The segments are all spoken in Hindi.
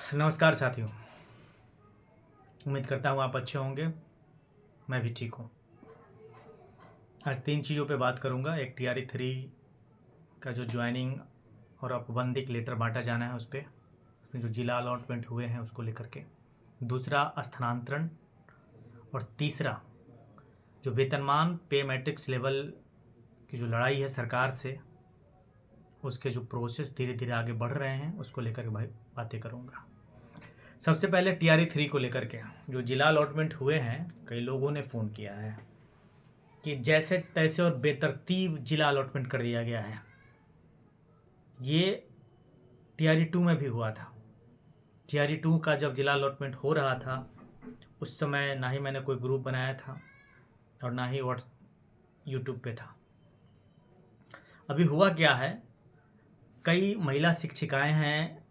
नमस्कार साथियों। उम्मीद करता हूँ आप अच्छे होंगे। मैं भी ठीक हूँ। आज 3 चीज़ों पे बात करूँगा। एक TRE 3 का जो ज्वाइनिंग और औपबंधिक लेटर बांटा जाना है उस पर, उसमें जो जिला अलॉटमेंट हुए हैं उसको लेकर के। दूसरा स्थानांतरण। और तीसरा जो वेतनमान पे मैट्रिक्स लेवल की जो लड़ाई है सरकार से, उसके जो प्रोसेस धीरे धीरे आगे बढ़ रहे हैं उसको लेकर के भाई बातें करूँगा। सबसे पहले TRE 3 को लेकर के जो जिला अलॉटमेंट हुए हैं, कई लोगों ने फ़ोन किया है कि जैसे तैसे और बेतरतीब जिला अलॉटमेंट कर दिया गया है। ये TRE 2 में भी हुआ था। TRE 2 का जब जिला अलॉटमेंट हो रहा था उस समय ना ही मैंने कोई ग्रुप बनाया था और ना ही यूट्यूब पे था। अभी हुआ क्या है, कई महिला शिक्षिकाएं हैं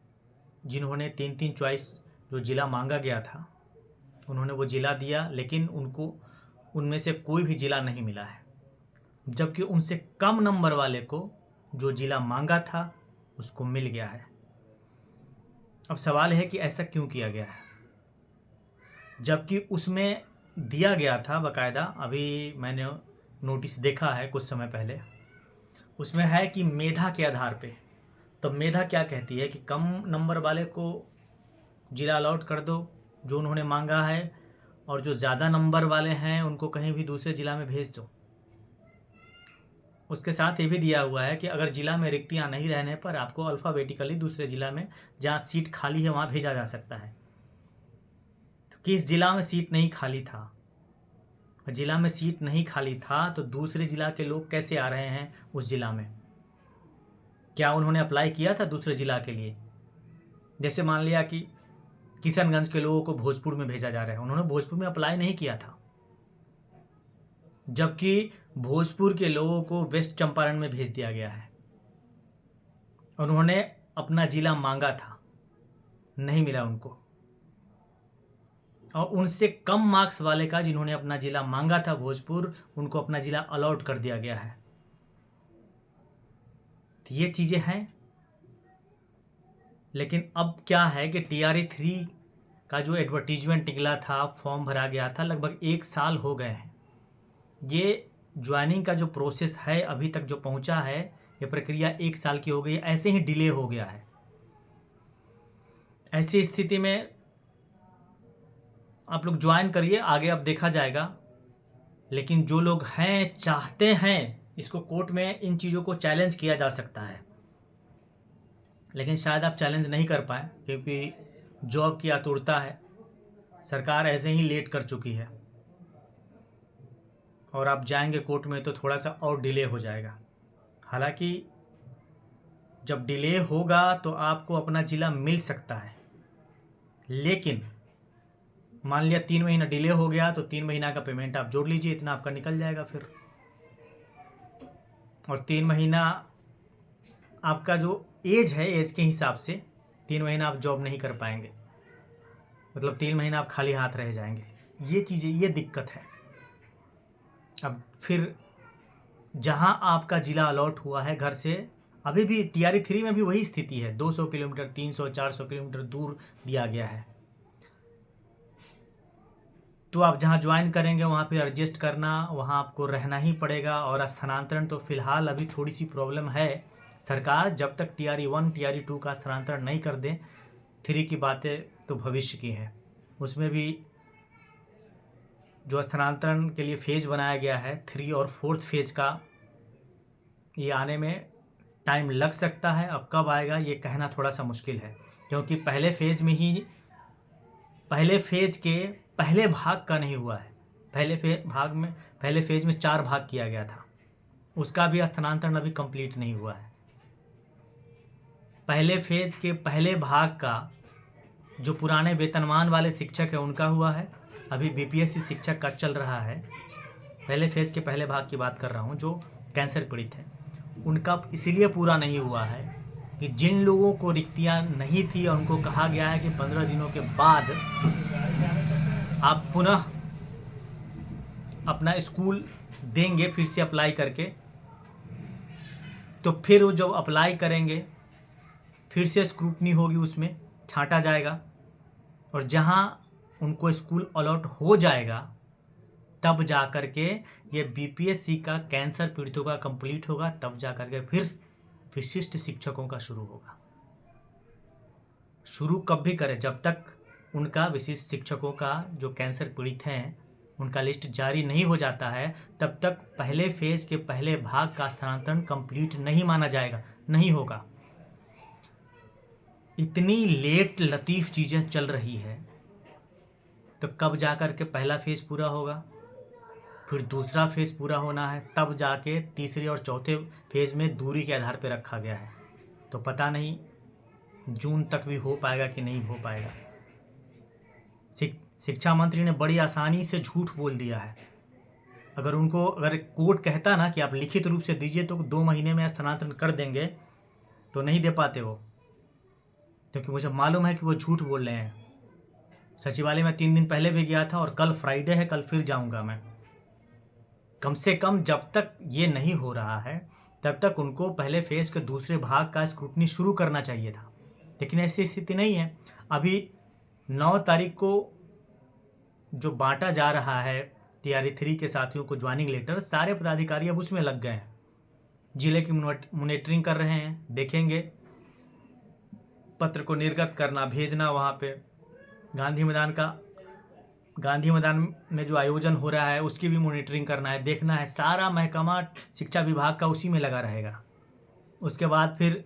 जिन्होंने 3-3 चॉइस जो ज़िला मांगा गया था उन्होंने वो ज़िला दिया, लेकिन उनको उनमें से कोई भी ज़िला नहीं मिला है, जबकि उनसे कम नंबर वाले को जो ज़िला मांगा था उसको मिल गया है। अब सवाल है कि ऐसा क्यों किया गया है, जबकि उसमें दिया गया था बाकायदा। अभी मैंने नोटिस देखा है कुछ समय पहले, उसमें है कि मेधा के आधार पे। तो मेधा क्या कहती है कि कम नंबर वाले को ज़िला अलॉट कर दो जो उन्होंने मांगा है, और जो ज़्यादा नंबर वाले हैं उनको कहीं भी दूसरे ज़िला में भेज दो। उसके साथ ये भी दिया हुआ है कि अगर ज़िला में रिक्तियाँ नहीं रहने पर आपको अल्फ़ाबेटिकली दूसरे ज़िला में जहाँ सीट खाली है वहाँ भेजा जा सकता है। तो किस ज़िला में सीट नहीं खाली था? ज़िला में सीट नहीं खाली था तो दूसरे ज़िला के लोग कैसे आ रहे हैं उस ज़िला में? क्या उन्होंने अप्लाई किया था दूसरे ज़िला के लिए? जैसे मान लिया कि किशनगंज के लोगों को भोजपुर में भेजा जा रहा है, उन्होंने भोजपुर में अप्लाई नहीं किया था, जबकि भोजपुर के लोगों को वेस्ट चंपारण में भेज दिया गया है। उन्होंने अपना ज़िला मांगा था, नहीं मिला उनको, और उनसे कम मार्क्स वाले का जिन्होंने अपना ज़िला मांगा था भोजपुर, उनको अपना ज़िला अलॉट कर दिया गया है। तो ये चीज़ें हैं। लेकिन अब क्या है कि TRE 3 का जो एडवर्टीजमेंट निकला था, फॉर्म भरा गया था, लगभग 1 साल हो गए हैं। ये ज्वाइनिंग का जो प्रोसेस है अभी तक जो पहुंचा है, ये प्रक्रिया 1 साल की हो गई है, ऐसे ही डिले हो गया है। ऐसी स्थिति में आप लोग ज्वाइन करिए, आगे अब देखा जाएगा। लेकिन जो लोग हैं, चाहते हैं, इसको कोर्ट में इन चीज़ों को चैलेंज किया जा सकता है, लेकिन शायद आप चैलेंज नहीं कर पाए क्योंकि जॉब की आतुरता है। सरकार ऐसे ही लेट कर चुकी है और आप जाएंगे कोर्ट में तो थोड़ा सा और डिले हो जाएगा। हालांकि जब डिले होगा तो आपको अपना ज़िला मिल सकता है, लेकिन मान लिया 3 महीना डिले हो गया तो 3 महीना का पेमेंट आप जोड़ लीजिए, इतना आपका निकल जाएगा फिर। और 3 महीना आपका जो एज है, एज के हिसाब से 3 महीना आप जॉब नहीं कर पाएंगे, मतलब 3 महीना आप खाली हाथ रह जाएंगे। ये चीज़ें, ये दिक्कत है। अब फिर जहाँ आपका ज़िला अलॉट हुआ है घर से, अभी भी TRE 3 में भी वही स्थिति है। 200 किलोमीटर, 300-400 किलोमीटर दूर दिया गया है। तो आप जहाँ ज्वाइन करेंगे वहाँ पे एडजस्ट करना, वहाँ आपको रहना ही पड़ेगा। और स्थानांतरण तो फ़िलहाल अभी थोड़ी सी प्रॉब्लम है। सरकार जब तक TRE 1 TRE 2 का स्थानांतरण नहीं कर दें, 3 की बातें तो भविष्य की हैं। उसमें भी जो स्थानांतरण के लिए फ़ेज़ बनाया गया है 3 और 4th फेज़ का, ये आने में टाइम लग सकता है। अब कब आएगा ये कहना थोड़ा सा मुश्किल है, क्योंकि पहले फेज़ के पहले भाग का नहीं हुआ है। पहले फेज़ में 4 भाग किया गया था, उसका भी स्थानांतरण अभी कंप्लीट नहीं हुआ है। पहले फेज़ के पहले भाग का जो पुराने वेतनमान वाले शिक्षक है उनका हुआ है, अभी BPSC शिक्षक का चल रहा है। पहले फेज़ के पहले भाग की बात कर रहा हूँ, जो कैंसर पीड़ित है, उनका इसलिए पूरा नहीं हुआ है कि जिन लोगों को रिक्तियाँ नहीं थी और उनको कहा गया है कि 15 दिनों के बाद आप पुनः अपना स्कूल देंगे फिर से अप्लाई करके, तो फिर वो जब अप्लाई करेंगे फिर से स्क्रूटनी होगी उसमें, छांटा जाएगा और जहां उनको स्कूल अलॉट हो जाएगा तब जा कर के ये बीपीएससी का कैंसर पीड़ितों का कंप्लीट होगा, तब जा कर के फिर विशिष्ट शिक्षकों का शुरू होगा। शुरू कब भी करें, जब तक उनका विशिष्ट शिक्षकों का जो कैंसर पीड़ित हैं उनका लिस्ट जारी नहीं हो जाता है, तब तक पहले फेज के पहले भाग का स्थानांतरण कंप्लीट नहीं माना जाएगा, नहीं होगा। इतनी लेट लतीफ़ चीज़ें चल रही है तो कब जा कर के पहला फेज पूरा होगा, फिर दूसरा फेज पूरा होना है, तब जाके तीसरे और चौथे फेज में दूरी के आधार पर रखा गया है। तो पता नहीं जून तक भी हो पाएगा कि नहीं हो पाएगा। शिक्षा मंत्री ने बड़ी आसानी से झूठ बोल दिया है। अगर कोर्ट कहता ना कि आप लिखित रूप से दीजिए तो 2 महीने में स्थानांतरण कर देंगे, तो नहीं दे पाते वो, क्योंकि मुझे मालूम है कि वो झूठ बोल रहे हैं। सचिवालय में 3 दिन पहले भी गया था और कल फ्राइडे है, कल फिर जाऊंगा मैं। कम से कम जब तक ये नहीं हो रहा है तब तक उनको पहले फेज के दूसरे भाग का स्क्रूटनी शुरू करना चाहिए था, लेकिन ऐसी स्थिति नहीं है। अभी 9 तारीख को जो बांटा जा रहा है टीआरई 3 के साथियों को ज्वाइनिंग लेटर, सारे पदाधिकारी अब उसमें लग गए हैं, जिले की मॉनिटरिंग कर रहे हैं, देखेंगे पत्र को निर्गत करना, भेजना वहाँ पे। गांधी मैदान में जो आयोजन हो रहा है उसकी भी मॉनिटरिंग करना है, देखना है। सारा महकमा शिक्षा विभाग का उसी में लगा रहेगा। उसके बाद फिर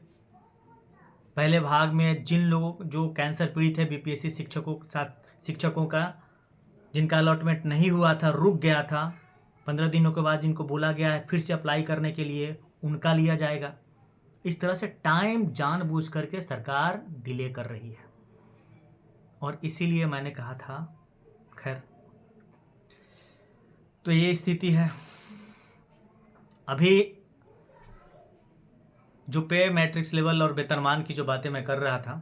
पहले भाग में जिन लोगों जो कैंसर पीड़ित है, बीपीएससी शिक्षकों का जिनका अलॉटमेंट नहीं हुआ था, रुक गया था, 15 दिनों के बाद जिनको बोला गया है फिर से अप्लाई करने के लिए, उनका लिया जाएगा। इस तरह से टाइम जानबूझ करके सरकार डिले कर रही है और इसीलिए मैंने कहा था। खैर, तो ये स्थिति है। अभी जो पे मैट्रिक्स लेवल और वेतनमान की जो बातें मैं कर रहा था,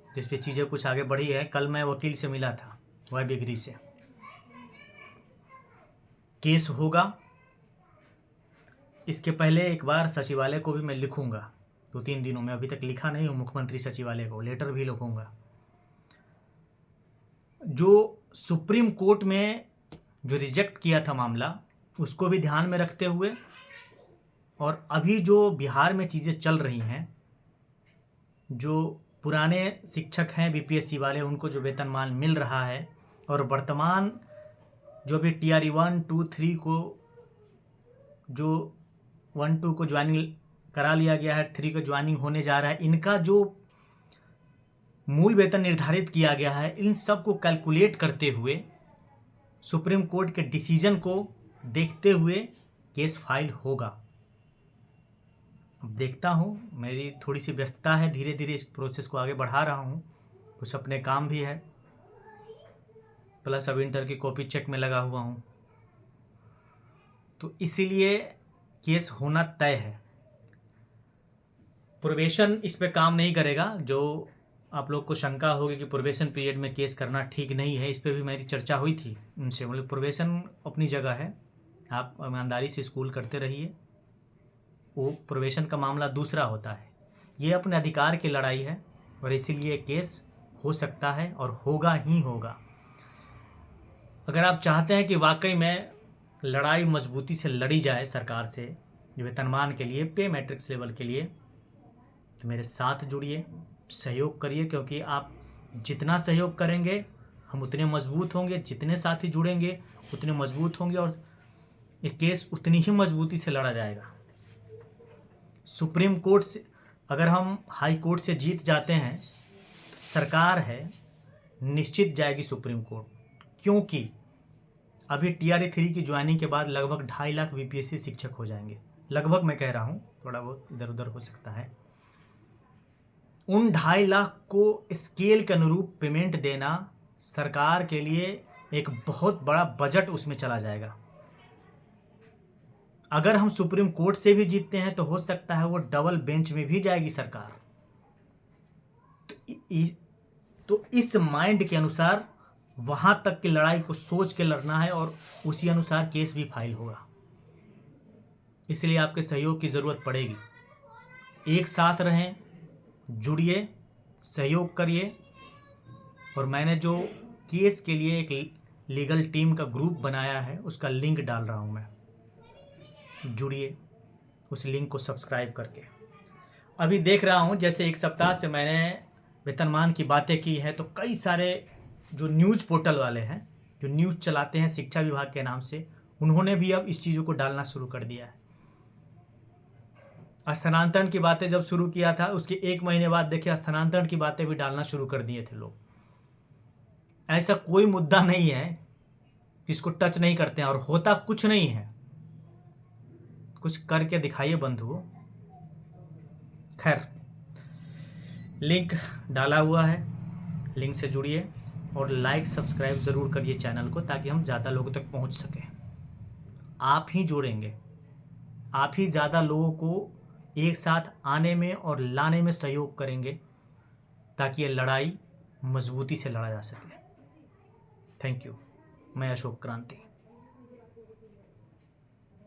जिस पे चीज़ें कुछ आगे बढ़ी है, कल मैं वकील से मिला था, वाईबिगरी से। केस होगा, इसके पहले एक बार सचिवालय को भी मैं लिखूंगा 2-3 दिनों में। अभी तक लिखा नहीं हूँ मुख्यमंत्री सचिवालय को, लेटर भी लिखूंगा। जो सुप्रीम कोर्ट में जो रिजेक्ट किया था मामला, उसको भी ध्यान में रखते हुए, और अभी जो बिहार में चीज़ें चल रही हैं, जो पुराने शिक्षक हैं बीपीएससी वाले, उनको जो वेतनमान मिल रहा है, और वर्तमान जो भी टीआरई 1, 2, 3 को जो 1, 2 को ज्वाइनिंग करा लिया गया है, 3 को ज्वाइनिंग होने जा रहा है, इनका जो मूल वेतन निर्धारित किया गया है, इन सब को कैलकुलेट करते हुए सुप्रीम कोर्ट के डिसीजन को देखते हुए केस फाइल होगा। अब देखता हूँ, मेरी थोड़ी सी व्यस्तता है, धीरे धीरे इस प्रोसेस को आगे बढ़ा रहा हूँ, कुछ अपने काम भी है, प्लस अब इंटर की कॉपी चेक में लगा हुआ हूँ, तो इसीलिए केस होना तय है। प्रोबेशन इस पे काम नहीं करेगा। जो आप लोग को शंका होगी कि प्रोबेशन पीरियड में केस करना ठीक नहीं है, इस पे भी मेरी चर्चा हुई थी उनसे। मतलब प्रोबेशन अपनी जगह है, आप ईमानदारी से स्कूल करते रहिए, वो प्रोबेशन का मामला दूसरा होता है। ये अपने अधिकार की लड़ाई है और इसीलिए केस हो सकता है और होगा ही होगा। अगर आप चाहते हैं कि वाकई में लड़ाई मजबूती से लड़ी जाए सरकार से वेतनमान के लिए, पे मैट्रिक्स लेवल के लिए, तो मेरे साथ जुड़िए, सहयोग करिए, क्योंकि आप जितना सहयोग करेंगे हम उतने मजबूत होंगे, जितने साथी जुड़ेंगे उतने मजबूत होंगे और ये केस उतनी ही मजबूती से लड़ा जाएगा। सुप्रीम कोर्ट से अगर हम हाई कोर्ट से जीत जाते हैं, सरकार है निश्चित जाएगी सुप्रीम कोर्ट, क्योंकि अभी टीआरई 3 की ज्वाइनिंग के बाद लगभग 2.5 लाख बीपीएससी शिक्षक हो जाएंगे। लगभग मैं कह रहा हूँ, थोड़ा बहुत इधर उधर हो सकता है। उन 2.5 लाख को स्केल के अनुरूप पेमेंट देना सरकार के लिए एक बहुत बड़ा बजट उसमें चला जाएगा। अगर हम सुप्रीम कोर्ट से भी जीतते हैं तो हो सकता है वो डबल बेंच में भी जाएगी सरकार। तो इस माइंड के अनुसार वहां तक की लड़ाई को सोच के लड़ना है और उसी अनुसार केस भी फाइल होगा। इसलिए आपके सहयोग की ज़रूरत पड़ेगी। एक साथ रहें, जुड़िए, सहयोग करिए। और मैंने जो केस के लिए एक लीगल टीम का ग्रुप बनाया है उसका लिंक डाल रहा हूँ मैं, जुड़िए उस लिंक को सब्सक्राइब करके। अभी देख रहा हूँ जैसे एक सप्ताह से मैंने वेतनमान की बातें की है, तो कई सारे जो न्यूज़ पोर्टल वाले हैं, जो न्यूज़ चलाते हैं शिक्षा विभाग के नाम से, उन्होंने भी अब इस चीज़ों को डालना शुरू कर दिया है। स्थानांतरण की बातें जब शुरू किया था उसके 1 महीने बाद देखिए स्थानांतरण की बातें भी डालना शुरू कर दिए थे लोग। ऐसा कोई मुद्दा नहीं है जिसको टच नहीं करते हैं, और होता कुछ नहीं है, कुछ करके दिखाइए बंधुओं। खैर, लिंक डाला हुआ है, लिंक से जुड़िए और लाइक सब्सक्राइब ज़रूर करिए चैनल को, ताकि हम ज़्यादा लोगों तक पहुंच सकें। आप ही जोड़ेंगे, आप ही ज़्यादा लोगों को एक साथ आने में और लाने में सहयोग करेंगे, ताकि ये लड़ाई मजबूती से लड़ा जा सके। Thank you. मैं अशोक क्रांति।